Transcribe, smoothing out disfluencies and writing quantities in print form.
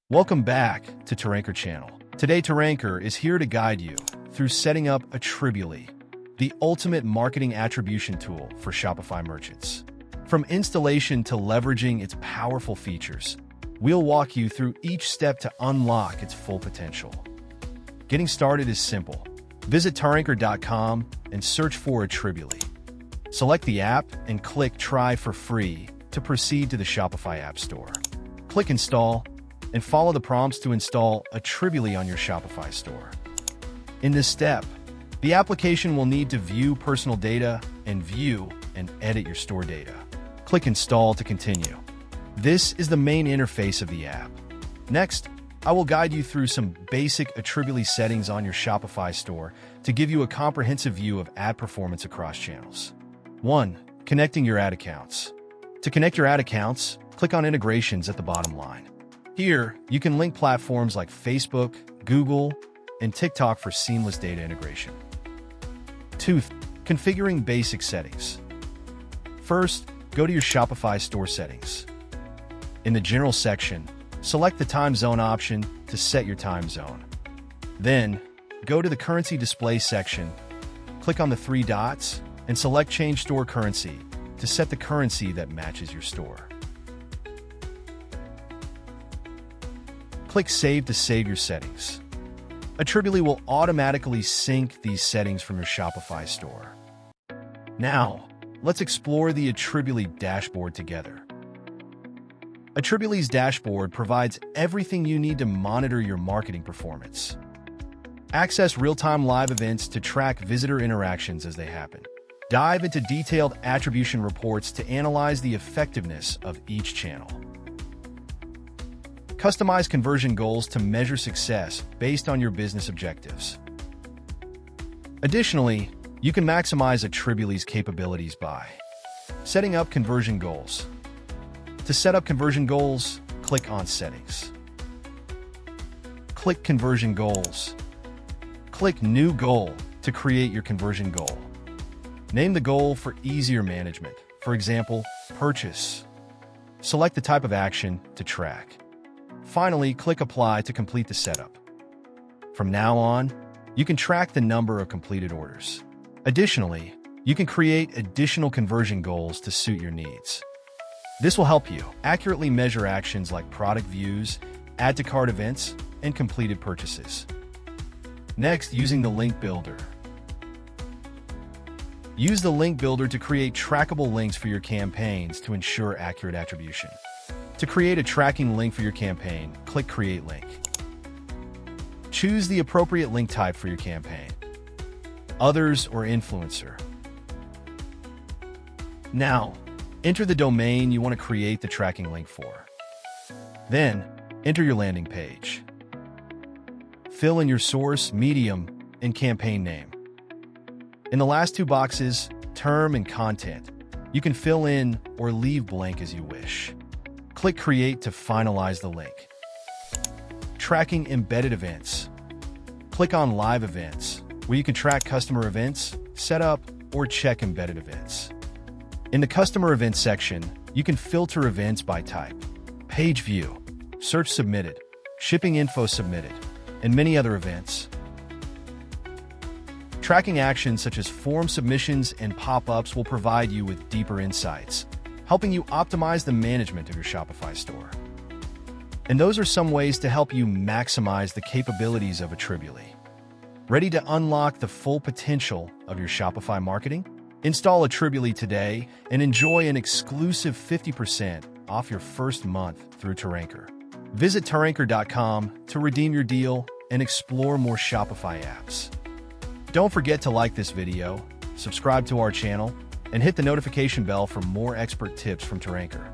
Welcome back to Taranker channel. Today Taranker is here to guide you through setting up Attribuly, the ultimate marketing attribution tool for Shopify merchants. From installation to leveraging its powerful features, we'll walk you through each step to unlock its full potential. Getting started is simple. Visit Taranker.com and search for Attribuly. Select the app and click Try for free to proceed to the Shopify App Store. Click Install and follow the prompts to install Attribuly on your Shopify store. In this step, the application will need to view personal data and view and edit your store data. Click Install to continue. This is the main interface of the app. Next, I will guide you through some basic Attribuly settings on your Shopify store to give you a comprehensive view of ad performance across channels. 1. Connecting your ad accounts. To connect your ad accounts, click on Integrations at the bottom line. Here, you can link platforms like Facebook, Google, and TikTok for seamless data integration. 2. Configuring basic settings. First, go to your Shopify Store settings. In the General section, select the time zone option to set your time zone. Then, go to the Currency Display section, click on the 3 dots, and select Change Store Currency to set the currency that matches your store. Click Save to save your settings. Attribuly will automatically sync these settings from your Shopify store. Now, let's explore the Attribuly dashboard together. Attribuly's dashboard provides everything you need to monitor your marketing performance. Access real-time live events to track visitor interactions as they happen. Dive into detailed attribution reports to analyze the effectiveness of each channel. Customize conversion goals to measure success based on your business objectives. Additionally, you can maximize Attribuly's capabilities by setting up conversion goals. To set up conversion goals, click on Settings. Click Conversion Goals. Click New Goal to create your conversion goal. Name the goal for easier management, for example, purchase. Select the type of action to track. Finally, click Apply to complete the setup. From now on, you can track the number of completed orders. Additionally, you can create additional conversion goals to suit your needs. This will help you accurately measure actions like product views, add to cart events, and completed purchases. Next, using the link builder. Use the link builder to create trackable links for your campaigns to ensure accurate attribution. To create a tracking link for your campaign, click Create Link. Choose the appropriate link type for your campaign, others or influencer. Now, enter the domain you want to create the tracking link for. Then, enter your landing page. Fill in your source, medium, and campaign name. In the last 2 boxes, term and content, you can fill in or leave blank as you wish. Click Create to finalize the link. Tracking embedded events. Click on Live Events, where you can track customer events, set up, or check embedded events. In the Customer Events section, you can filter events by type, page view, search submitted, shipping info submitted, and many other events. Tracking actions such as form submissions and pop-ups will provide you with deeper insights, helping you optimize the management of your Shopify store. And those are some ways to help you maximize the capabilities of Attribuly. Ready to unlock the full potential of your Shopify marketing? Install Attribuly today and enjoy an exclusive 50% off your first month through Taranker. Visit Taranker.com to redeem your deal and explore more Shopify apps. Don't forget to like this video, subscribe to our channel, and hit the notification bell for more expert tips from Taranker.